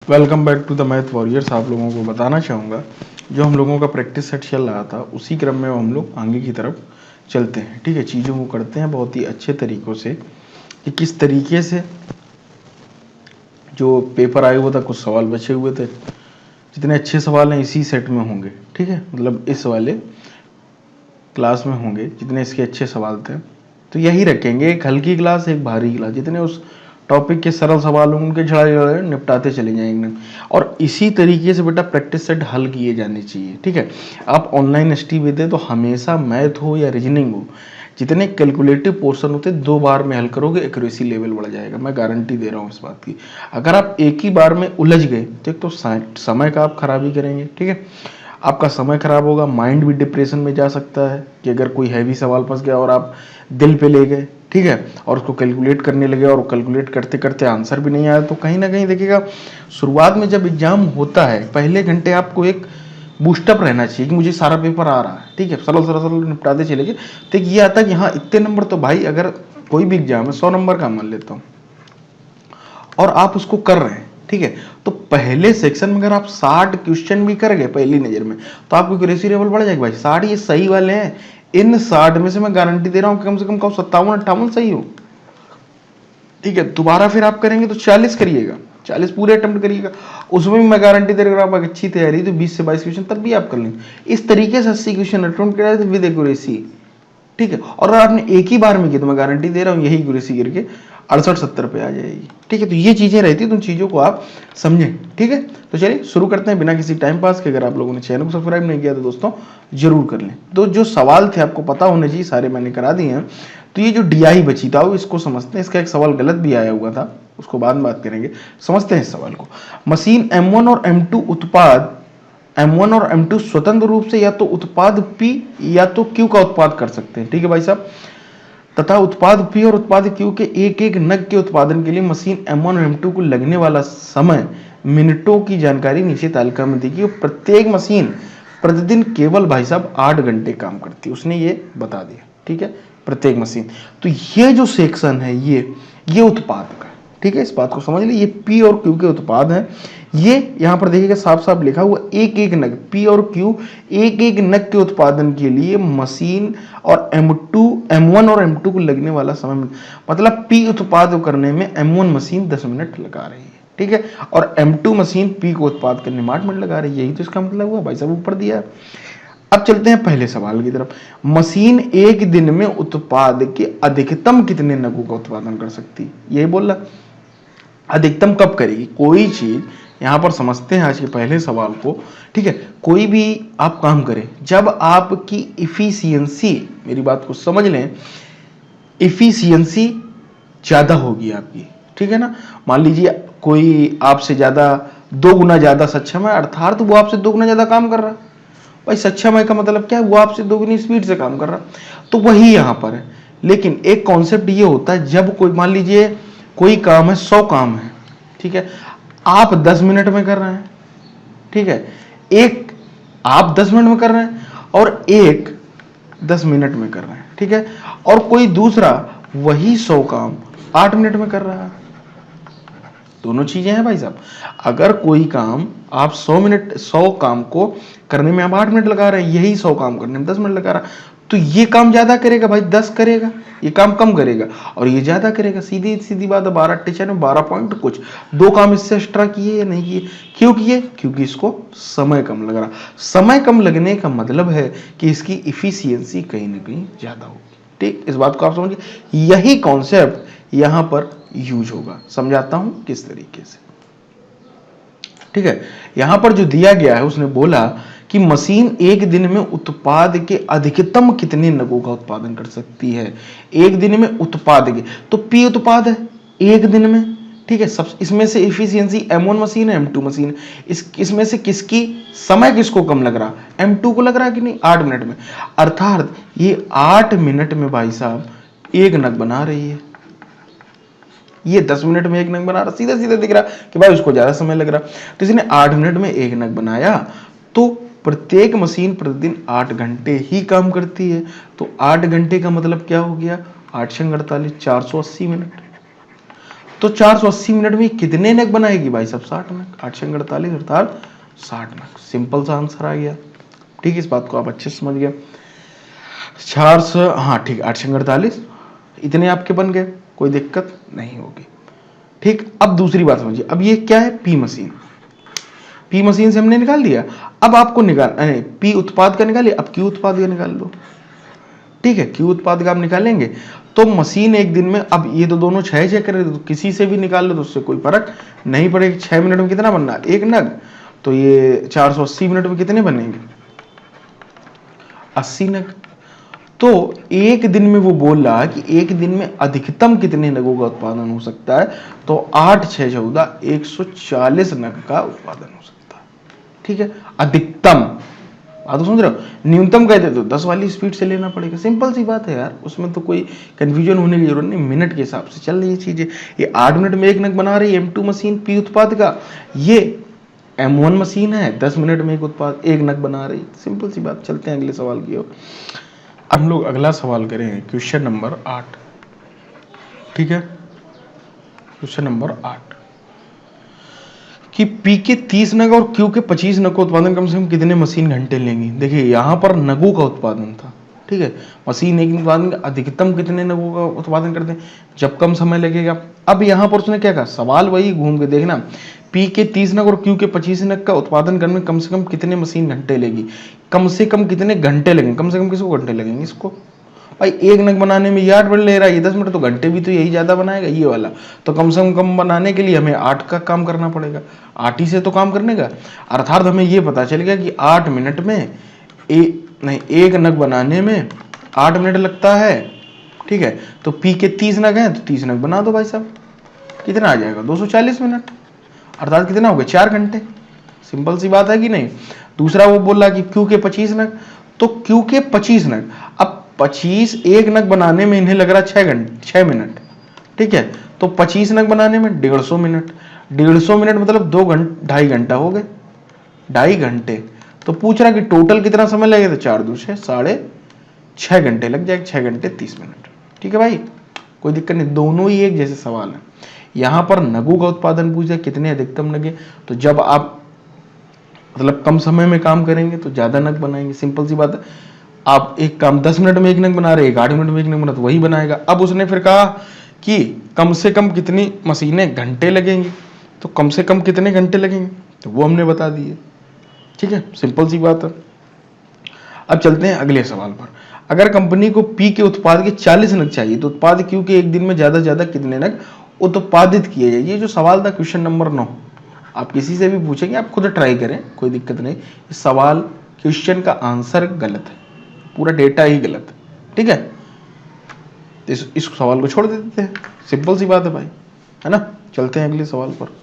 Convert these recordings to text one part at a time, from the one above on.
Welcome back to the math warriors. आप लोगों को बताना चाहूँगा जो हम लोगों का प्रैक्टिस सेट चल रहा था उसी क्रम में हम लोग आगे की तरफ चलते हैं। ठीक है, चीज़ों को करते हैं बहुत ही अच्छे तरीक़ों से कि किस तरीके से जो पेपर आया हुआ था कुछ सवाल बचे हुए थे, जितने अच्छे सवाल हैं इसी सेट में होंगे। ठीक है, मतलब इस वाले क्लास में होंगे जितने इसके अच्छे सवाल थे तो यही रखेंगे, एक हल्की क्लास एक भारी क्लास। जितने उस टॉपिक के सरल सवाल होंगे उनके झड़े निपटाते चले जाएंगे और इसी तरीके से बेटा प्रैक्टिस सेट हल किए जाने चाहिए। ठीक है, आप ऑनलाइन एसटी भी दे तो हमेशा मैथ हो या रीजनिंग हो, जितने कैलकुलेटिव पोर्शन होते 2 बार में हल करोगे एक्यूरेसी लेवल बढ़ जाएगा। मैं गारंटी दे रहा हूँ इस बात की। अगर आप एक ही बार में उलझ गए तो एक तो समय का आप खराबी करेंगे। ठीक है, आपका समय खराब होगा, माइंड भी डिप्रेशन में जा सकता है कि अगर कोई हैवी सवाल फंस गया और आप दिल पे ले गए, ठीक है, और उसको कैलकुलेट करने लगे और कैलकुलेट करते करते आंसर भी नहीं आया तो कहीं ना कहीं देखिएगा शुरुआत में जब एग्जाम होता है पहले घंटे आपको एक बूस्टअप रहना चाहिए कि मुझे सारा पेपर आ रहा है। ठीक है, सरल सरल सरल निपटाते चले गए तो ये आता है कि हाँ इतने नंबर तो भाई, अगर कोई भी एग्जाम है 100 नंबर का मान लेता हूँ और आप उसको कर रहे हैं, ठीक है, तो पहले सेक्शन में अगर आप 60 क्वेश्चन भी कर गए पहली नजर में तो आपकी एक्यूरेसी लेवल बढ़ जाएगी। भाई 60 ये सही वाले हैं, इन 60 में से मैं गारंटी दे रहा हूं कि कम से कम 57-58 सही हो। ठीक है, दोबारा फिर आप करेंगे तो 40 करिएगा, 40 पूरे अटेम्प्ट करिएगा, उसमें भी मैं गारंटी दे रहा हूं अच्छी तैयारी तो 20 से 22 क्वेश्चन तब भी आप कर लेंगे। इस तरीके से 80 क्वेश्चन अटेम्प्ट कराए विद एक्यूरेसी। ठीक है, और अगर आपने एक ही बार में किया तो मैं गारंटी दे रहा हूं यही एक्यूरेसी करके 68-70 पे आ जाएगी। ठीक है, तो ये चीजें रहती है तो उन चीजों को आप समझें। ठीक है, तो चलिए शुरू करते हैं बिना किसी टाइम पास के। अगर आप लोगों ने चैनल को सब्सक्राइब नहीं किया तो दोस्तों जरूर कर लें। तो जो सवाल थे आपको पता होने चाहिए, सारे मैंने करा दिए हैं। तो ये जो डीआई बची था इसको समझते हैं। इसका एक सवाल गलत भी आया हुआ था, उसको बाद में बात करेंगे। समझते हैं इस सवाल को। मशीन M1 और M2 उत्पाद M1 और M2 स्वतंत्र रूप से या तो उत्पाद P या तो Q का उत्पाद कर सकते हैं। ठीक है भाई साहब, तथा उत्पाद P और उत्पाद Q के एक एक नग के उत्पादन के लिए मशीन M1 और M2 को लगने वाला समय मिनटों की जानकारी नीचे तालिका में दी गई। प्रत्येक मशीन प्रतिदिन केवल भाई साहब 8 घंटे काम करती है, उसने ये बता दिया। ठीक है, प्रत्येक मशीन। तो ये जो सेक्शन है ये उत्पाद का, ठीक है, इस बात को समझ लीजिए। ये P और Q के उत्पाद हैं। ये यहां पर देखिएगा साफ साफ लिखा हुआ एक एक नग, P और Q एक एक नग के उत्पादन के लिए मशीन और M1 और M2 को लगने वाला समय, मतलब P उत्पाद करने में M1 मशीन 10 मिनट लगा रही है। ठीक है, और M2 मशीन P को उत्पाद करने में 8 मिनट लगा रही है। यही तो इसका मतलब हुआ भाई साहब, ऊपर दिया। अब चलते हैं पहले सवाल की तरफ। मशीन एक दिन में उत्पाद के अधिकतम कितने नगों का उत्पादन कर सकती है, यही बोल रहा। अधिकतम कब करेगी कोई चीज, यहां पर समझते हैं आज के पहले सवाल को। ठीक है, कोई भी आप काम करें जब आपकी इफिशियंसी, मेरी बात को समझ लें, इफिशियंसी ज्यादा होगी आपकी। ठीक है ना, मान लीजिए कोई आपसे ज्यादा 2 गुना ज्यादा सक्षम है, अर्थात वो आपसे 2 गुना ज्यादा काम कर रहा। भाई सक्षम है का मतलब क्या है, वो आपसे 2 गुनी स्पीड से काम कर रहा। तो वही यहां पर है। लेकिन एक कॉन्सेप्ट ये होता है जब कोई, मान लीजिए कोई काम है, 100 काम है, ठीक है, आप 10 मिनट में कर रहे हैं। ठीक है, एक आप 10 मिनट में कर रहे हैं और एक 10 मिनट में कर रहे हैं। ठीक है, और कोई दूसरा वही 100 काम 8 मिनट में कर रहा है। दोनों चीजें हैं भाई साहब। अगर कोई काम आप 100 काम को करने में आप 8 मिनट लगा रहे हैं, यही 100 काम करने में 10 मिनट लगा रहा है, तो ये काम ज्यादा करेगा भाई, 10 करेगा, ये काम कम करेगा और ये ज्यादा करेगा। सीधी सीधी बात है, 12 टीचर में 12 पॉइंट कुछ, 2 काम इससे एक्स्ट्रा किए या नहीं किए। क्यों किए, क्योंकि इसको समय कम लग रहा। समय कम लगने का मतलब है कि इसकी इफिशियंसी कहीं ना कहीं ज्यादा होगी। ठीक, इस बात को आप समझिए, यही कॉन्सेप्ट यहां पर यूज होगा। समझाता हूं किस तरीके से। ठीक है, यहां पर जो दिया गया है उसने बोला कि मशीन एक दिन में उत्पाद के अधिकतम कितने नगों का उत्पादन कर सकती है। एक दिन में उत्पाद के, तो P उत्पाद है एक दिन में। ठीक है, सब इसमें से इफिशियंसी M1 मशीन है, M2 मशीन है। इसमें से किसकी समय किसको कम लग रहा, M2 को लग रहा है कि नहीं, 8 मिनट में। अर्थात ये 8 मिनट में भाई साहब एक नग बना रही है। ये 10 मिनट में एक नग बना रहा, सीधा सीधा दिख रहा कि भाई उसको ज्यादा समय लग रहा। तो इसने 8 मिनट में एक नग बनाया। तो प्रत्येक मशीन प्रतिदिन 8 घंटे ही काम करती है। तो 8 घंटे का मतलब क्या हो गया, 8 × 48 480 मिनट। तो 480 मिनट में कितने नग बनाएगी भाई साहब? 60 नग। 848 अर्थात 60 नग। सिंपल सा आंसर आ गया। ठीक, इस बात को आप अच्छे से समझ गए। 400, हाँ ठीक, 848 इतने आपके बन गए, कोई दिक्कत नहीं होगी। ठीक, अब दूसरी बात समझिए। अब ये क्या है? P machine. पी मशीन से हमने निकाल दिया। अब आपको निकाल पी उत्पाद का निकालिए, अब क्यू उत्पाद का निकाल लो। ठीक है, क्यू उत्पाद का आप निकालेंगे तो मशीन एक दिन में, अब ये तो दोनों 6 चेक कर रहे थे, तो किसी से भी निकाल लो तो उससे कोई फर्क नहीं पड़ेगा। 6 मिनट में कितना बनना? 1 नग। तो ये 480 मिनट में कितने बनेंगे? 80 नग। तो एक दिन में वो बोल रहा है कि एक दिन में अधिकतम कितने नगों का उत्पादन हो सकता है? तो 8 6 14 140 नग का उत्पादन हो सकता है। ठीक है, अधिकतम। बात तो समझ रहे हो? न्यूनतम कहते तो 10 वाली स्पीड से लेना पड़ेगा। सिंपल सी बात है यार, उसमें तो कोई कंफ्यूजन होने की जरूरत नहीं। मिनट के हिसाब से चल रही है चीजें। ये 8 मिनट में 1 नग बना रही है M2 मशीन पी उत्पाद का। ये M1 मशीन है 10 मिनट में 1 नग बना रही। सिंपल सी बात। चलते हैं अगले सवाल की ओर। हम लोग अगला सवाल करेंगे, क्वेश्चन नंबर 8। ठीक है, क्वेश्चन नंबर 8 कि पी के 30 नग और क्यू के 25 नग का उत्पादन कम से कम कितने मशीन घंटे लेंगी? देखिए यहां पर नगों का उत्पादन था। ठीक है, मशीन एक उत्पादन अधिकतम कितने नगों का उत्पादन करते हैं जब कम समय लगेगा। अब यहां पर उसने क्या कहा? सवाल वही घूम के देखना, पी के 30 नग और क्यू के 25 नग का उत्पादन करने में कम से कम कितने मशीन घंटे लेगी। कम से कम कितने घंटे लगेंगे? कम से कम किसको घंटे लगेंगे? इसको। भाई 1 नग बनाने में ये 8 मिनट ले रहा है, ये 10 मिनट, तो घंटे भी तो यही ज्यादा बनाएगा ये वाला। तो कम से कम बनाने के लिए हमें 8 का काम करना पड़ेगा। 8 ही से तो काम करने का। अर्थात हमें ये पता चल गया कि 8 मिनट में एक नग बनाने में 8 मिनट लगता है। ठीक है, तो पी के 30 नग हैं तो 30 नग बना दो भाई साहब। कितना आ जाएगा? 240 मिनट। अर्थात कितना हो गया? 4 घंटे। सिंपल सी बात है कि नहीं? दूसरा वो बोल रहा कि क्यू के 25 नग, तो क्यू के 25 नग, अब 25 1 नग बनाने में इन्हें लग रहा 6 मिनट। ठीक है, तो 25 नग बनाने में 150 मिनट। 150 मिनट मतलब 2.5 घंटा हो गए, 2.5 घंटे। तो पूछ रहा कि टोटल कितना समय लगेगा? तो 4 दूसरे 6.5 घंटे लग जाएगा। 6 घंटे 30 मिनट। ठीक है भाई, कोई दिक्कत नहीं। दोनों ही एक जैसे सवाल है। यहां पर नगों का उत्पादन पूछा कितने अधिकतम नगे, तो जब आप मतलब कम समय में काम करेंगे तो ज्यादा नग बनाएंगे। सिंपल सी बात है। आप एक काम 10 मिनट में 1 नग बना रहे, 8 मिनट में 1 नग बना, तो वही बनाएगा। अब उसने फिर कहा कि कम से कम कितनी मशीनें घंटे लगेंगी, तो कम से कम कितने घंटे लगेंगे तो वो हमने बता दिए। ठीक है, सिंपल सी बात है। अब चलते हैं अगले सवाल पर। अगर कंपनी को पी के उत्पाद के 40 नग चाहिए तो उत्पाद क्यू के एक दिन में ज्यादा से ज्यादा कितने नग उत्पादित किए जाए? ये जो सवाल था क्वेश्चन नंबर 9, आप किसी से भी पूछेंगे, आप खुद ट्राई करें, कोई दिक्कत नहीं। इस सवाल क्वेश्चन का आंसर गलत है, पूरा डेटा ही गलत है। ठीक है, इस सवाल को छोड़ देते हैं। सिंपल सी बात है भाई, है ना। चलते हैं अगले सवाल पर।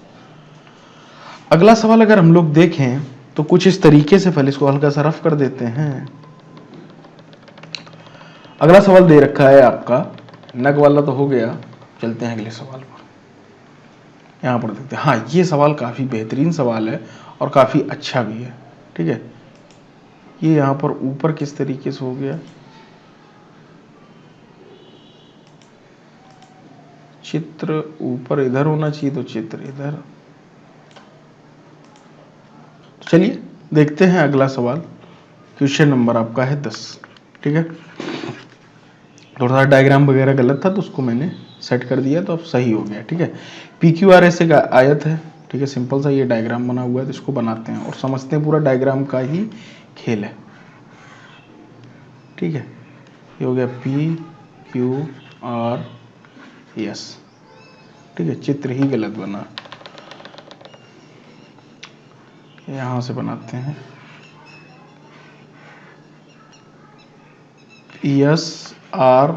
अगला सवाल अगर हम लोग देखें तो कुछ इस तरीके से, पहले इसको हल्का सा रफ कर देते हैं। अगला सवाल दे रखा है आपका, नग वाला तो हो गया। चलते हैं अगले सवाल पर। यहां पर देखते हैं। हाँ, ये सवाल काफी बेहतरीन सवाल है और काफी अच्छा भी है। ठीक है, ये यहां पर ऊपर किस तरीके से हो गया, चित्र ऊपर इधर होना चाहिए तो चित्र इधर। चलिए देखते हैं अगला सवाल। क्वेश्चन नंबर आपका है 10। ठीक है, थोड़ा सा डायग्राम वगैरह गलत था तो उसको मैंने सेट कर दिया, तो अब सही हो गया। ठीक है, पी क्यू आर एस एक आयत है। ठीक है, सिंपल सा ये डायग्राम बना हुआ है, तो इसको बनाते हैं और समझते हैं। पूरा डायग्राम का ही खेल है। ठीक है, ये हो गया पी क्यू आर एस। ठीक है, चित्र ही गलत बना, यहां से बनाते हैं। S R.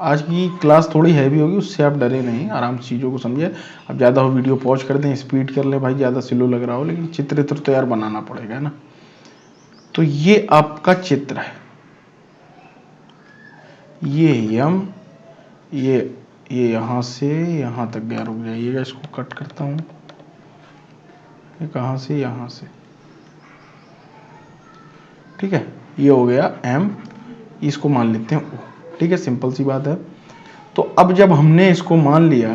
आज की क्लास थोड़ी हैवी होगी, उससे आप डरे नहीं, आराम से चीज़ों को समझे। अब ज़्यादा हो वीडियो पॉज कर दें, स्पीड कर लें भाई, ज़्यादा स्लो लग रहा हो, लेकिन चित्र तो यार बनाना पड़ेगा, है ना। तो ये आपका चित्र है, ये यम, ये यहाँ से यहाँ तक गया। रुक जाइएगा, इसको कट करता हूँ। ये कहाँ से? यहाँ से। ठीक है, ये हो गया एम, इसको मान लेते हैं ओ। ठीक है, सिंपल सी बात है। तो अब जब हमने इसको मान लिया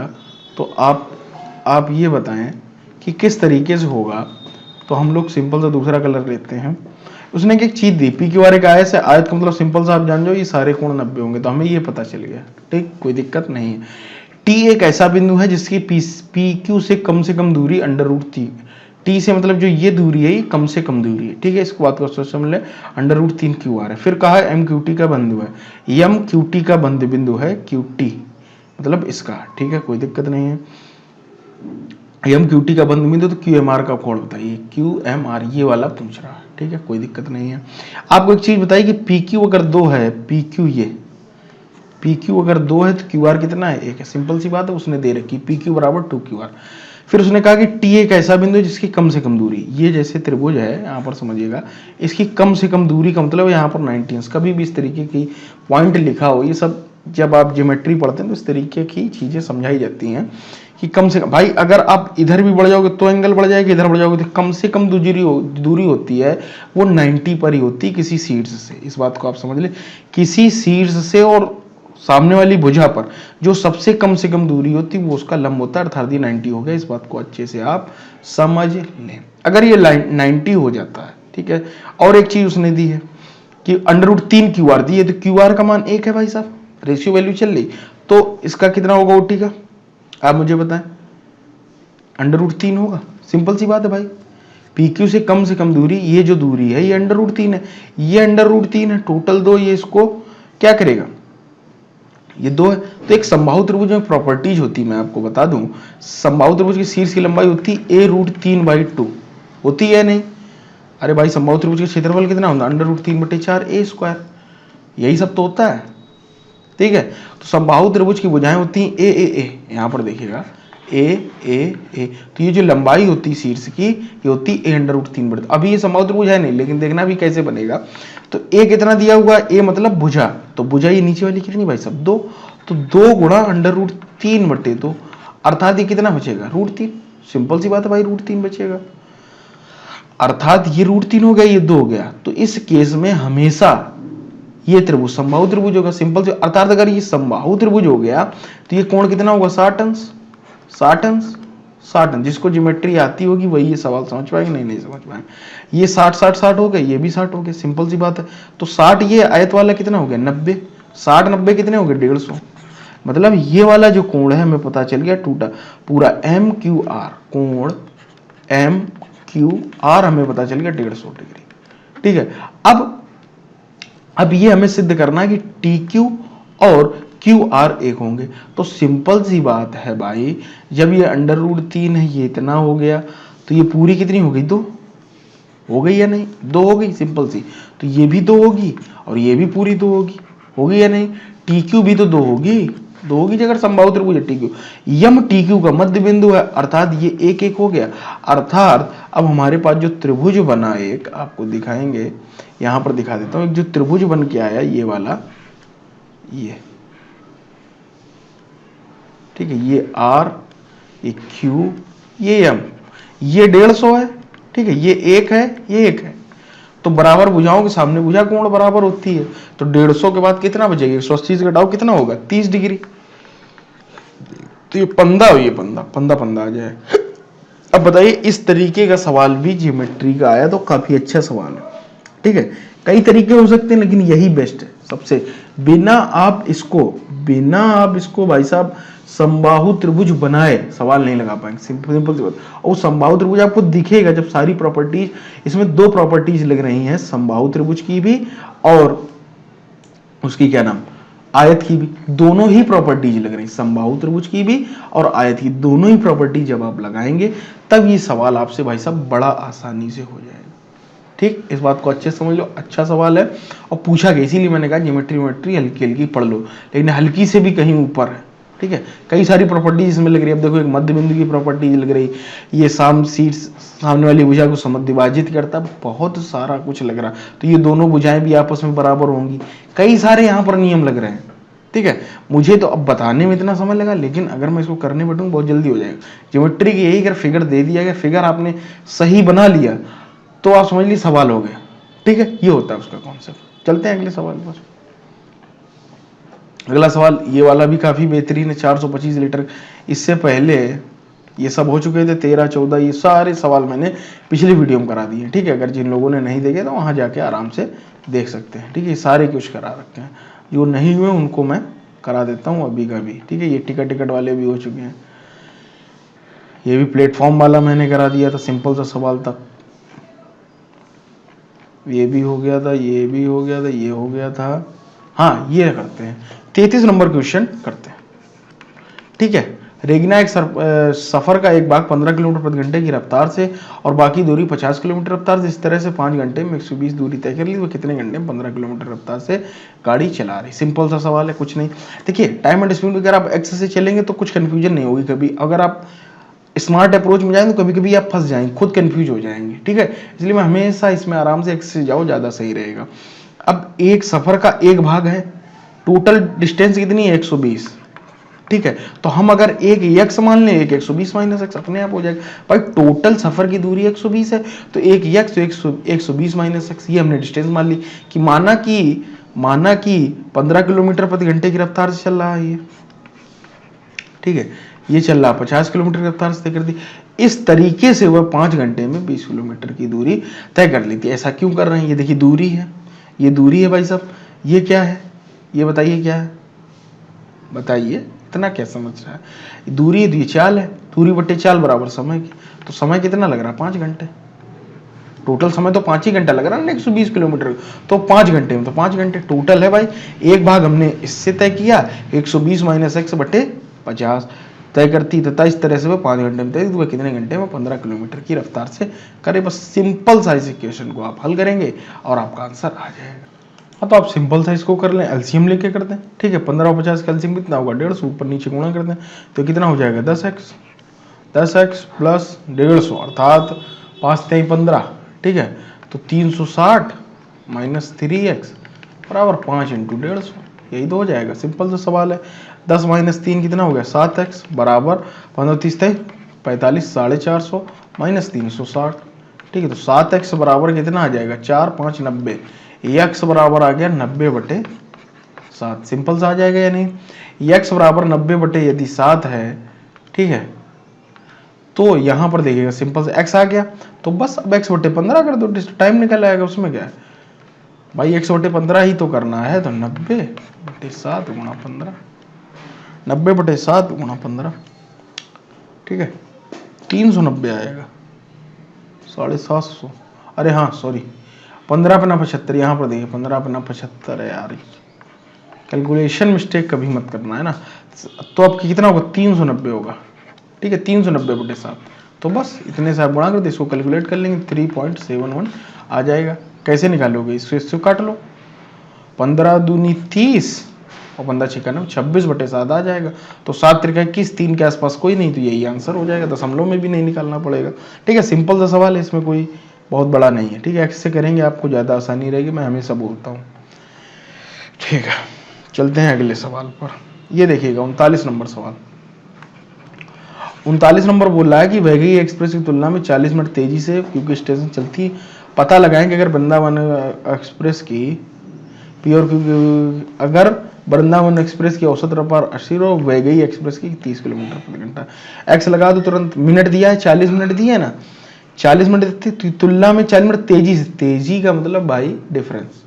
तो आप ये बताएं कि किस तरीके से होगा। तो हम लोग सिंपल सा दूसरा कलर लेते हैं। उसने एक चीज दी, पी क्यू आर एक आयत है, आयत का मतलब सिंपल सा आप जान जाओ ये सारे कोण 90 होंगे, तो हमें ये पता चल गया। ठीक, कोई दिक्कत नहीं है। टी एक ऐसा बिंदु है जिसकी पी क्यू से कम दूरी √3, टी से मतलब जो ये दूरी है ये कम से कम दूरी है। ठीक है, इसको बात को समझ ले, √3 क्यू आर है। फिर कहा एम क्यू टी का बिंदु है, एम क्यू टी का बिंदु है क्यू टी, मतलब इसका। ठीक है, कोई दिक्कत नहीं है। एम क्यू टी का बिंदु तो क्यू एम आर का कोण बताइए, क्यू एम आर ये वाला पूछ रहा है। ठीक है, कोई दिक्कत नहीं है। आपको एक चीज बताइए कि पी क्यू अगर 2 है, पी क्यू अगर 2 है तो क्यू आर कितना है, 1 है। सिंपल सी बात है, उसने दे रखी पी क्यू बराबर 2 क्यू आर। फिर उसने कहा कि टी एक ऐसा बिंदु है जिसकी कम से कम दूरी, ये जैसे त्रिभुज है यहाँ पर समझिएगा, इसकी कम से कम दूरी का मतलब यहाँ पर 90। कभी भी इस तरीके की पॉइंट लिखा हो, ये सब जब आप ज्योमेट्री पढ़ते हैं तो इस तरीके की चीजें समझाई जाती हैं कि कम से कम, भाई अगर आप इधर भी बढ़ जाओगे तो एंगल बढ़ जाएगा, इधर बढ़ जाओगे तो कम से कम दूरी होती है वो 90 पर ही होती है किसी शीर्ष से। इस बात को आप समझ ले, किसी शीर्ष से और सामने वाली भुजा पर जो सबसे कम से कम दूरी होती है वो उसका लंब होता है, अर्थात ये 90 हो गया। इस बात को अच्छे से आप समझ लें। अगर ये 90 हो जाता है, ठीक है, और एक चीज उसने दी है कि √3 क्यू आर दी है, तो क्यू आर का मान 1 है भाई साहब, रेशियो वैल्यू चल रही, तो इसका कितना होगा ओटी का, आप मुझे बताएं। √3 होगा, सिंपल सी बात है भाई। पी क्यू से कम दूरी, ये जो दूरी है ये √3 है, ये √3 है, टोटल 2, ये इसको क्या करेगा, ये 2 है। तो एक समबाहु त्रिभुज में प्रॉपर्टीज होती है, मैं आपको बता दूं, समबाहु त्रिभुज की शीर्ष की लंबाई होती है a√3/2, होती है नहीं। अरे भाई समबाहु त्रिभुज का क्षेत्रफल कितना होता है, √3/4a², यही सब तो होता है। ठीक है, तो समबाहु त्रिभुज की भुजाएं होती हैं ए, यहां पर देखिएगा ए, तो ये जो लंबाई होती है शीर्ष की ये होती है a√3/2। अभी ये समबाहु त्रिभुज है नहीं, लेकिन देखना भी कैसे बनेगा। तो ए कितना दिया हुआ, ए मतलब भुजा, तो भुजा ये नीचे वाली कितनी भाई साहब 2, तो 2 गुणा √3/2, अर्थात ये कितना बचेगा √3। सिंपल सी बात है भाई, √3 बचेगा, अर्थात ये √3 हो गया, ये 2 हो गया। तो इस केस में हमेशा ये त्रिभुज समबाहु त्रिभुज होगा, सिंपल से। अर्थात अगर ये समबाहु त्रिभुज हो गया तो ये कोण कितना होगा 60 अंश, 60 अंश, 60 अंश। जिसको ज्योमेट्री आती होगी वही ये सवाल समझ पाएंगे, नहीं समझ पाएंगे। ये 60 हो गए, ये भी 60 हो गए, सिंपल सी बात है। तो 60 ये आयत वाला कितना हो गया 90, 60 90 कितने हो गए 150। मतलब ये वाला जो कोण है हमें पता चल गया टूटा पूरा एम क्यू आर, कोण एम क्यू आर हमें पता चल गया 150 डिग्री। ठीक है, अब ये हमें सिद्ध करना है कि टी क्यू और क्यू आर एक होंगे। तो सिंपल सी बात है भाई, जब ये √3 है, ये इतना हो गया, तो ये पूरी कितनी हो गई 2 हो गई या नहीं, 2 हो गई, सिंपल सी। तो ये भी 2 होगी और ये भी पूरी 2 होगी, हो गई या नहीं। टी क्यू भी तो 2 होगी, 2 होगी अगर समबाहु त्रिभुज है T Q. M T Q का मध्य बिंदु है, अर्थात ये 1 हो गया। अर्थात अब हमारे पास जो त्रिभुज बना, एक आपको दिखाएंगे, यहां पर दिखा देता हूं, एक जो त्रिभुज बन के आया ये वाला, ये ठीक है, ये आर, ये क्यू, ये एम, ये 150 है। ठीक है, ये 1 है, ये 1 है, तो बराबर भुजाओं के सामने भुजा कोण बराबर होती है। तो 150 के बाद कितना बचेगा, 180 से घटाओ कितना होगा 30 डिग्री। तो ये 15 हो, ये 15 आ जाए। अब बताइए, इस तरीके का सवाल भी ज्योमेट्री का आया तो काफी अच्छा सवाल है। ठीक है, कई तरीके हो सकते हैं लेकिन यही बेस्ट है सबसे। बिना आप इसको भाई साहब समबाहु त्रिभुज बनाए सवाल नहीं लगा पाएंगे, सिंपल सी बात। और समबाहु त्रिभुज आपको दिखेगा जब सारी प्रॉपर्टीज, इसमें 2 प्रॉपर्टीज लग रही हैं, समबाहु त्रिभुज की भी और उसकी क्या नाम आयत की भी, दोनों ही प्रॉपर्टीज लग रही, समबाहु त्रिभुज की भी और आयत की, दोनों ही प्रॉपर्टीज जब आप लगाएंगे तब ये सवाल आपसे भाई साहब बड़ा आसानी से हो जाएगा। ठीक, इस बात को अच्छे से समझ लो, अच्छा सवाल है और पूछा गया, इसीलिए मैंने कहा ज्योमेट्री हल्की हल्की पढ़ लो, लेकिन हल्की से भी कहीं ऊपर है। ठीक है, कई सारी प्रॉपर्टीज इसमें लग रही है। अब देखो, एक मध्य बिंदु की प्रॉपर्टीज लग रही, ये सामने वाली भुजा को समद्विभाजित करता, बहुत सारा कुछ लग रहा। तो ये दोनों भुजाएं भी आपस में बराबर होंगी, कई सारे यहाँ पर नियम लग रहे हैं। ठीक है, मुझे तो अब बताने में इतना समय लगा, लेकिन अगर मैं इसको करने बैठूं बहुत जल्दी हो जाएगा। ज्योमेट्री की यही अगर फिगर दे दिया गया, फिगर आपने सही बना लिया तो आप समझ लीजिए सवाल हो गया। ठीक है, ये होता है उसका कॉन्सेप्ट। चलते हैं अगले सवाल पर। अगला सवाल ये वाला भी काफ़ी बेहतरीन है, 425 लीटर। इससे पहले ये सब हो चुके थे, 13, 14, ये सारे सवाल मैंने पिछली वीडियो में करा दिए, ठीक है। अगर जिन लोगों ने नहीं देखे तो वहाँ जाके आराम से देख सकते हैं, ठीक है। ये सारे कुछ करा रखे हैं, जो नहीं हुए उनको मैं करा देता हूँ अभी का भी, ठीक है। ये टिकट वाले भी हो चुके हैं, ये भी प्लेटफॉर्म वाला मैंने करा दिया था, सिंपल सा सवाल था। ये भी हो गया था, ये भी हो गया था, ये हो गया था। हाँ, ये करते हैं, 33 नंबर क्वेश्चन करते हैं, ठीक है। रेगिना एक सफर का एक भाग 15 किलोमीटर प्रति घंटे की रफ्तार से और बाकी दूरी 50 किलोमीटर रफ्तार से इस तरह से 5 घंटे में 120 दूरी तय कर ली, वो कितने घंटे में 15 किलोमीटर रफ्तार से गाड़ी चला रही। सिंपल सा सवाल है, कुछ नहीं। देखिए, टाइम एंड स्पीड अगर आप एक्स से चलेंगे तो कुछ कंफ्यूजन नहीं होगी कभी। अगर आप स्मार्ट अप्रोच में जाएंगे तो कभी कभी आप फंस जाएंगे, खुद कंफ्यूज हो जाएंगे, ठीक है। इसलिए मैं हमेशा इसमें आराम से एक्स से जाओ, ज़्यादा सही रहेगा। अब एक सफर का एक भाग है, टोटल डिस्टेंस कितनी है 120, ठीक है। तो हम अगर एक यक्स मान लें, एक 120 माइनस एक्स अपने आप हो जाएगा। भाई टोटल सफर की दूरी 120 है, तो एक यक्स तो 120 माइनस एक्स, ये हमने डिस्टेंस मान ली। कि माना कि 15 किलोमीटर प्रति घंटे की रफ्तार से चल रहा है ये, ठीक है। ये चल रहा 50 किलोमीटर की रफ्तार से तय कर दी। इस तरीके से वह 5 घंटे में 20 किलोमीटर की दूरी तय कर लेती है। ऐसा क्यों कर रहे हैं? ये देखिए दूरी है, ये दूरी है भाई साहब। ये क्या है, ये बताइए क्या है, बताइए, इतना क्या समझ रहा है? दूरी है तो ये चाल है, दूरी बट्टे चाल बराबर समय की। तो समय कितना लग रहा है? 5 घंटे। टोटल समय तो 5 ही घंटा लग रहा है ना 120 किलोमीटर, तो 5 घंटे में तो 5 घंटे टोटल है भाई। एक भाग हमने इससे तय किया, 120 माइनस एक्स बटे 50 तय करती, तथा इस तरह से वह 5 घंटे में तय, तो वह कितने घंटे में 15 किलोमीटर की रफ्तार से करे। बस सिंपल सा इस इक्वेशन को आप हल करेंगे और आपका आंसर आ जाएगा। हाँ, तो आप सिंपल सा इसको कर लें, एलसीएम लेके करते हैं, ठीक है। 15 और 50 का एलसीएम कितना होगा? 150, ऊपर नीचे गुणा करते हैं तो कितना हो जाएगा? 10x प्लस 150, अर्थात 5 3 15, ठीक है। तो 360 माइनस 3x बराबर 5 इंटू 150, यही तो हो जाएगा। सिंपल सा सवाल है। 10 माइनस 3 कितना हो गया? 7x बराबर 15 30 45, 450 माइनस 360, ठीक है। तो 7x बराबर कितना आ जाएगा? 4 5 90, x बराबर आ गया 90 बटे 7। सिंपल सा आ जाएगा या नहीं? x बराबर 90 बटे यदि 7 है, ठीक है, तो यहां पर देखिएगा सिंपल से x आ गया, तो बस अब x बटे 15 कर दो, टाइम निकल आएगा, उसमें क्या है भाई। x बटे 15 ही तो करना है, तो 90 बटे 7 गुणा 15, 90 बटे 7 गुणा 15, ठीक है, 390 आएगा, 750। अरे हाँ सॉरी, 15 पना 75, यहाँ पर देखिए 15 पना 75 है यार, कैलकुलेशन मिस्टेक कभी मत करना है ना। तो आपकी कितना होगा? 390 होगा, ठीक है। 390 बटे 7, तो बस इतने से आप गुणा कर दे, इसको कैलकुलेट कर लेंगे, 3.71 आ जाएगा। कैसे निकालोगे? इसको काट लो, 15 दूनी 30 और 15 छिका 26 बटे 7 आ जाएगा। तो 7 त्रिका 21, 3 के आसपास कोई नहीं, तो यही आंसर हो जाएगा। दशमलव में भी नहीं निकालना पड़ेगा, ठीक है। सिंपल सा सवाल है, इसमें कोई बहुत बड़ा नहीं है, ठीक है। एक्स से करेंगे आपको ज़्यादा आसानी रहेगी, मैं हमेशा बोलता हूँ, ठीक है। चलते हैं अगले सवाल पर। ये देखिएगा 39 नंबर सवाल। 39 नंबर बोल रहा है कि वैगई एक्सप्रेस की तुलना में 40 मिनट तेजी से क्योंकि स्टेशन चलती, पता लगाएं कि अगर वृंदावन एक्सप्रेस की अगर वृंदावन एक्सप्रेस की औसत रफ्तार 80 और वैगई एक्सप्रेस की 30 किलोमीटर प्रति घंटा। एक्स लगा दो तुरंत, मिनट दिया है 40 मिनट दिया है ना, 40 मिनट तुलना में 40 मिनट तेजी से, तेजी का मतलब भाई डिफरेंस।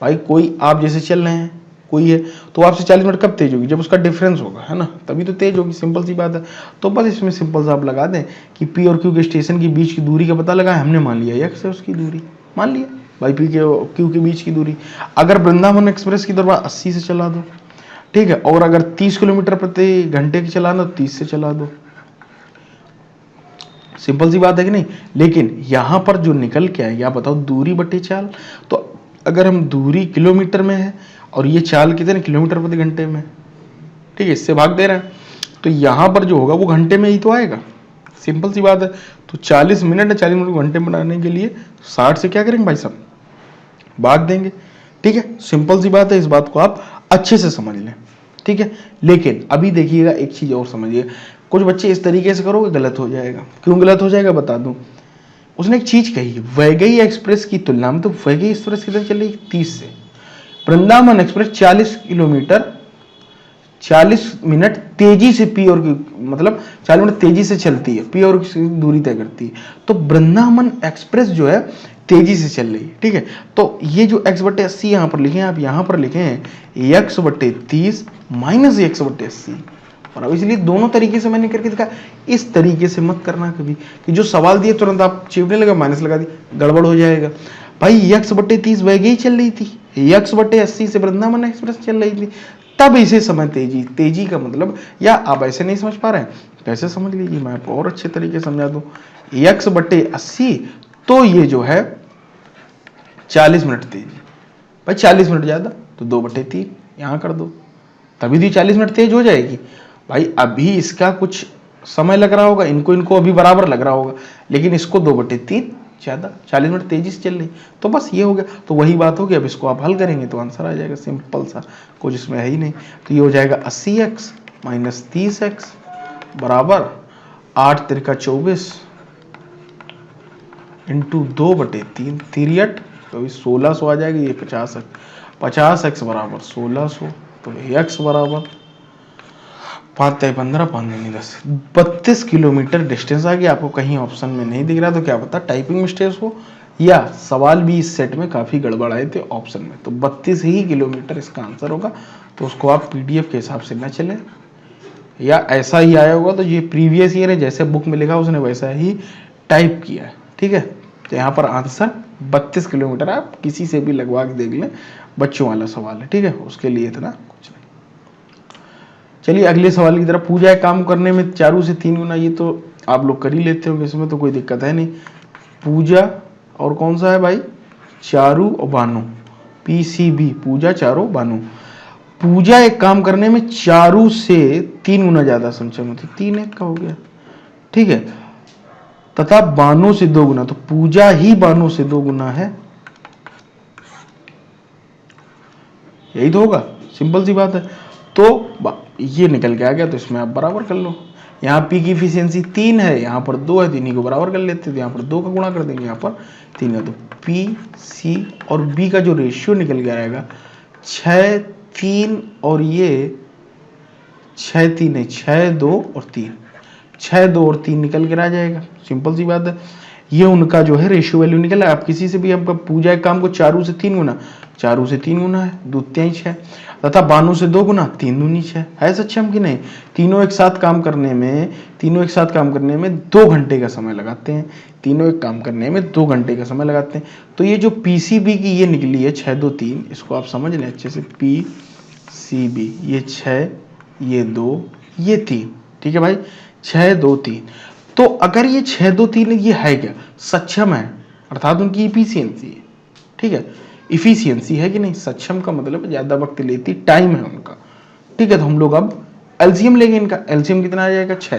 भाई कोई आप जैसे चल रहे हैं, कोई है तो आपसे 40 मिनट कब तेज होगी? जब उसका डिफरेंस होगा, है ना, तभी तो तेज होगी, सिंपल सी बात है। तो बस इसमें सिंपल सा आप लगा दें कि पी और क्यू के स्टेशन के बीच की दूरी का पता लगा, हमने मान लिया एक्स है उसकी दूरी, मान लिया भाई पी के क्यू के बीच की दूरी। अगर वृंदावन एक्सप्रेस की दरबार 80 से चला दो, ठीक है, और अगर 30 किलोमीटर प्रति घंटे की चलाना तो 30 से चला दो, सिंपल सी बात है कि नहीं। लेकिन यहां पर जो निकल के आए, या बताओ दूरी बटे चाल, तो अगर हम दूरी किलोमीटर में है और ये चाल कितने किलोमीटर प्रति घंटे में, ठीक है, इससे भाग दे रहे हैं, तो यहां पर जो होगा वो घंटे में ही तो आएगा, सिंपल सी बात है। तो 40 मिनट है, 40 मिनट को घंटे में बनाने के लिए 60 से क्या करेंगे भाई साहब, भाग देंगे, ठीक है। सिंपल सी बात है, इस बात को आप अच्छे से समझ लें, ठीक है। लेकिन अभी देखिएगा एक चीज और समझिए, कुछ बच्चे इस तरीके से करोगे गलत हो जाएगा। क्यों गलत हो जाएगा बता दूं। उसने एक चीज कही, वैगई एक्सप्रेस की तुलना में, तो वैगई एक्सप्रेस कितने चलेगी 30 से, वृंदावन एक्सप्रेस 40 किलोमीटर 40 मिनट तेजी से पी और मतलब 40 मिनट तेजी से चलती है, पी और की दूरी तय करती है। तो वृंदावन एक्सप्रेस जो है तेजी से चल रही है, ठीक है। तो ये जो x/80 यहाँ पर लिखे हैं, आप यहाँ पर लिखे हैं x/30 माइनस x/80। और अब इसलिए दोनों तरीके से मैंने करके दिखा। इस तरीके से मत करना कभी कि जो सवाल दिए तुरंत आप चिपने लगा माइनस लगा दी, गड़बड़ हो जाएगा। भाई x/30 वह ही चल रही थी, x/80 से वृंदावन एक्सप्रेस चल रही थी, तब इसे समझ तेजी। तेजी का मतलब, या आप ऐसे नहीं समझ पा रहे हैं तो ऐसे समझ लीजिए, मैं आपको और अच्छे तरीके से समझा दूं। x/80 तो ये जो है 40 मिनट तेजी। भाई 40 मिनट ज्यादा तो 2/3 यहां कर दो, तभी तो 40 मिनट तेज हो जाएगी। भाई अभी इसका कुछ समय लग रहा होगा, इनको अभी बराबर लग रहा होगा, लेकिन इसको 2/3 ज्यादा, 40 मिनट तेजी से चल रही, तो बस ये हो गया। तो वही बात होगी, अब इसको आप हल करेंगे तो आंसर आ जाएगा, सिंपल सा, कुछ इसमें है ही नहीं। तो ये हो जाएगा 80x माइनस 30x बराबर 8 तिरका 24 इंटू 2/3 तिरठ, तो 1600 आ जाएगी। ये 50x बराबर 1600, तो x बराबर 5×15 5×10 32 किलोमीटर डिस्टेंस आ गया। आपको कहीं ऑप्शन में नहीं दिख रहा तो क्या पता टाइपिंग मिस्टेक हो, या सवाल भी इस सेट में काफी गड़बड़ आए थे ऑप्शन में। तो 32 ही किलोमीटर इसका आंसर होगा। तो उसको आप पीडीएफ के हिसाब से न चले, या ऐसा ही आया होगा तो ये प्रीवियस ईयर है, जैसे बुक में लिखा उसने वैसा ही टाइप किया है, ठीक है। तो यहाँ पर आंसर 32 किलोमीटर, आप किसी से भी लगवा के देख लें, बच्चों वाला सवाल है, ठीक है। उसके लिए इतना कुछ नहीं। चलिए अगले सवाल की तरफ। पूजा काम करने में चारू से 3 गुना, ये तो आप लोग कर ही लेते होंगे, इसमें तो कोई दिक्कत है नहीं। पूजा और कौन सा है भाई, चारू और बानो, PCB, पूजा चारू बानो। पूजा एक काम करने में चारू से 3 गुना ज्यादा संचय होती, 3 एक का हो गया, ठीक है, तथा बानो से 2 गुना, तो पूजा ही बानो से 2 गुना है, यही तो होगा, सिंपल सी बात है। तो ये निकल के आ गया, तो इसमें आप बराबर कर लो। यहाँ P की इफिशियंसी 3 है, यहाँ पर 2 है, इन्हीं को बराबर कर लेते, तो यहाँ पर 2 का गुणा कर देंगे, यहाँ पर 3 है, तो P, C और B का जो रेशियो निकल के आएगा 6 3 और ये 6 3 है, 6 2 और 3, 6 2 और 3 निकल कर आ जाएगा, सिंपल सी बात है। ये उनका जो है रेशियो वैल्यू निकला। आप किसी से भी आपका पूजा के काम को चारू से 3 गुना, चारू से 3 गुना है, दूत्यांश है, तथा बानु से 2 गुना, 3 दूनी 6 है, सक्षम कि नहीं। तीनों एक साथ काम करने में 2 घंटे का समय लगाते हैं, तीनों एक काम करने में 2 घंटे का समय लगाते हैं। तो ये जो PCB की ये निकली है 6 2 3, इसको आप समझ लें अच्छे से, PCB ये 6 ये 2 ये 3, ठीक है भाई, 6 2 3। तो अगर ये 6 2 3 ये है क्या, सक्षम है, अर्थात उनकी इफिशियंसी है, ठीक है, इफिशियंसी है कि नहीं। सक्षम का मतलब ज्यादा वक्त लेती टाइम है उनका, ठीक है। तो हम लोग अब एलसीएम लेंगे इनका। एलसीएम कितना आ जाएगा 6,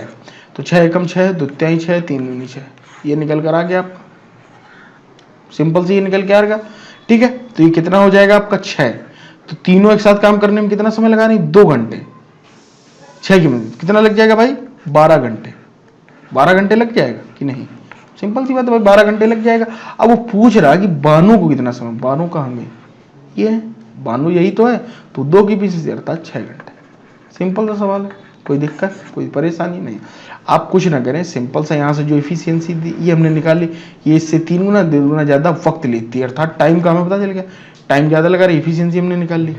तो 6 एकम 6, द्वितीय 6, 3 दूनी 6, ये निकल कर आ गया आपका, सिंपल से ये निकल के आ गया, ठीक है। तो ये कितना हो जाएगा आपका 6, तो तीनों एक साथ काम करने में कितना समय लगा रही, 2 घंटे, 6 की मिनट कितना लग जाएगा भाई, 12 घंटे, 12 घंटे लग जाएगा कि नहीं, सिंपल सी बात है भाई, 12 घंटे लग जाएगा। अब वो पूछ रहा कि बानो को कितना समय, बानो का हमें ये है, बानो यही तो है, तो 2 की पीछे से अर्थात 6 घंटे, सिंपल सा सवाल है, कोई दिक्कत कोई परेशानी नहीं। आप कुछ ना करें, सिंपल सा यहाँ से जो इफिशियंसी दी ये हमने निकाली, ये इससे 3 गुना 2 गुना ज्यादा वक्त लेती है, अर्थात टाइम का हमें पता चल गया, टाइम ज्यादा लगा रही, इफिशियंसी हमने निकाल ली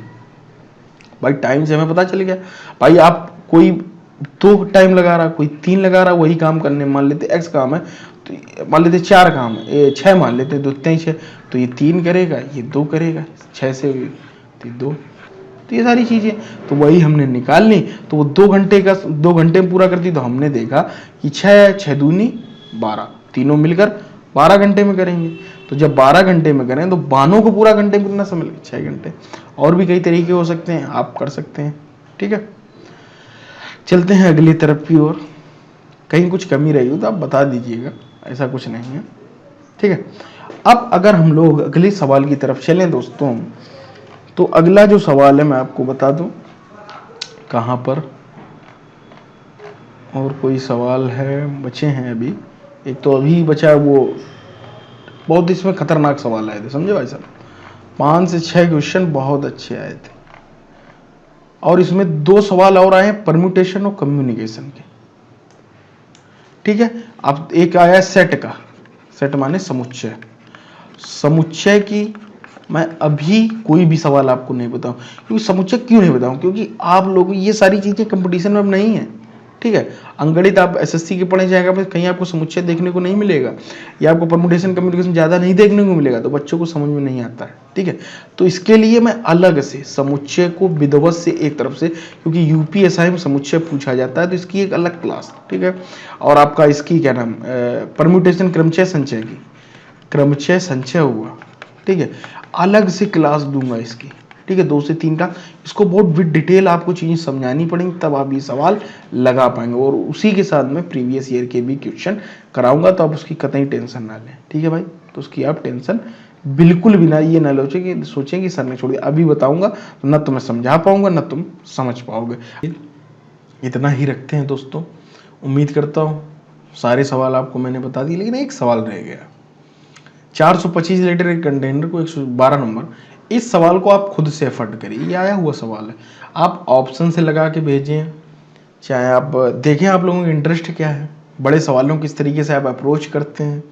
भाई, टाइम से हमें पता चल गया। भाई आप कोई 2 टाइम लगा रहा, कोई 3 लगा रहा, वही काम करने, मान लेते x काम है, तो मान लेते 4 काम है, 6 मान लेते, 2 3 6, तो ये 3 करेगा, ये 2 करेगा, 6 से 2, तो ये सारी चीजें तो वही हमने निकाल ली। तो वो 2 घंटे का 2 घंटे में पूरा करती, तो हमने देखा कि 6 6 दूनी 12, तीनों मिलकर 12 घंटे में करेंगे। तो जब 12 घंटे में करें तो बानों को पूरा घंटे में कितना समय लगे, 6 घंटे। और भी कई तरीके हो सकते हैं, आप कर सकते हैं, ठीक है। चलते हैं अगली तरफ की ओर, कहीं कुछ कमी रही हो तो आप बता दीजिएगा, ऐसा कुछ नहीं है, ठीक है। अब अगर हम लोग अगले सवाल की तरफ चलें दोस्तों, तो अगला जो सवाल है मैं आपको बता दूं कहां पर, और कोई सवाल है बचे हैं अभी, एक तो अभी बचा है, वो बहुत इसमें खतरनाक सवाल आए थे, समझे भाई साहब, 5 से 6 क्वेश्चन बहुत अच्छे आए थे, और इसमें 2 सवाल और आए हैं परम्यूटेशन और कम्युनिकेशन के, ठीक है। अब एक आया सेट का, सेट माने समुच्चय। समुच्चय की मैं अभी कोई भी सवाल आपको नहीं बताऊं, क्योंकि समुच्चय क्यों नहीं बताऊं, क्योंकि आप लोग ये सारी चीजें कंपटीशन में अब नहीं है, ठीक है। अंगणित आप एसएससी के पढ़े जाएगा, कहीं आपको समुच्चय देखने को नहीं मिलेगा, या आपको परम्यूटेशन कम्युनिकेशन ज्यादा नहीं देखने को मिलेगा, तो बच्चों को समझ में नहीं आता है, ठीक है। तो इसके लिए मैं अलग से समुच्चय को विधिवत से एक तरफ से, क्योंकि यूपीएसआई में समुच्चय पूछा जाता है, तो इसकी एक अलग क्लास, ठीक है। और आपका इसकी क्या नाम, परम्यूटेशन क्रमचय संचय की, क्रमचय संचय हुआ, ठीक है, अलग से क्लास दूंगा इसकी, ठीक है, 2 से 3 का। इसको बहुत विद डिटेल आपको चीजें समझानी पड़ेंगी, तब आप ये सवाल लगा पाएंगे। और उसी के साथ में प्रीवियस ईयर के भी क्वेश्चन कराऊंगा, तो आप उसकी कतई टेंशन ना लें, ठीक है भाई। तो उसकी आप टेंशन बिल्कुल भी ना, ये ना सोचें कि सर ने छोड़ दिया। अभी बताऊंगा तो ना तो मैं समझा पाऊंगा ना तुम समझ पाओगे। इतना ही रखते हैं दोस्तों। उम्मीद करता हूँ सारे सवाल आपको मैंने बता दिए, लेकिन एक सवाल रह गया, 425 लीटर के कंटेनर को 112 नंबर। इस सवाल को आप खुद से एफर्ट करिए, ये आया हुआ सवाल है, आप ऑप्शन से लगा के भेजें, चाहे आप देखें आप लोगों का इंटरेस्ट क्या है, बड़े सवालों किस तरीके से आप अप्रोच करते हैं,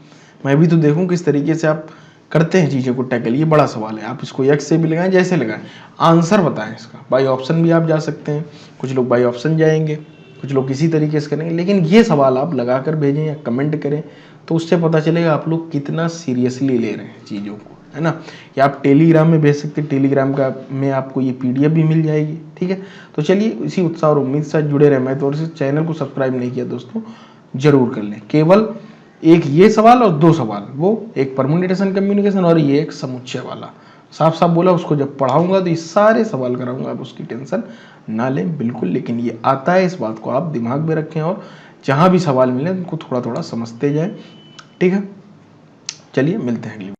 मैं भी तो देखूं किस तरीके से आप करते हैं चीज़ों को टैकल। ये बड़ा सवाल है, आप इसको यक्स से भी लगाएं, जैसे लगाएं, आंसर बताएं इसका। बाई ऑप्शन भी आप जा सकते हैं, कुछ लोग बाई ऑप्शन जाएंगे, कुछ लोग किसी तरीके से करेंगे, लेकिन ये सवाल आप लगा कर भेजें या कमेंट करें, तो उससे पता चलेगा आप लोग कितना सीरियसली ले रहे हैं चीज़ों को, है ना। या आप टेलीग्राम में भेज सकते हैं, टेलीग्राम का में आपको ये पीडीएफ भी मिल जाएगी, ठीक है। तो चलिए इसी उत्साह और उम्मीद से जुड़े रहे। मैं तो चैनल को सब्सक्राइब नहीं किया दोस्तों, जरूर कर लें। केवल एक ये सवाल और 2 सवाल, वो एक परम्यूटेशन कम्युनिकेशन और ये एक समुच्चय वाला, साफ साफ बोला। उसको जब पढ़ाऊंगा तो ये सारे सवाल कराऊंगा, आप उसकी टेंशन ना लें बिल्कुल। लेकिन ये आता है, इस बात को आप दिमाग में रखें, और जहां भी सवाल मिले उनको थोड़ा थोड़ा समझते जाएं, ठीक है। चलिए मिलते हैं अगली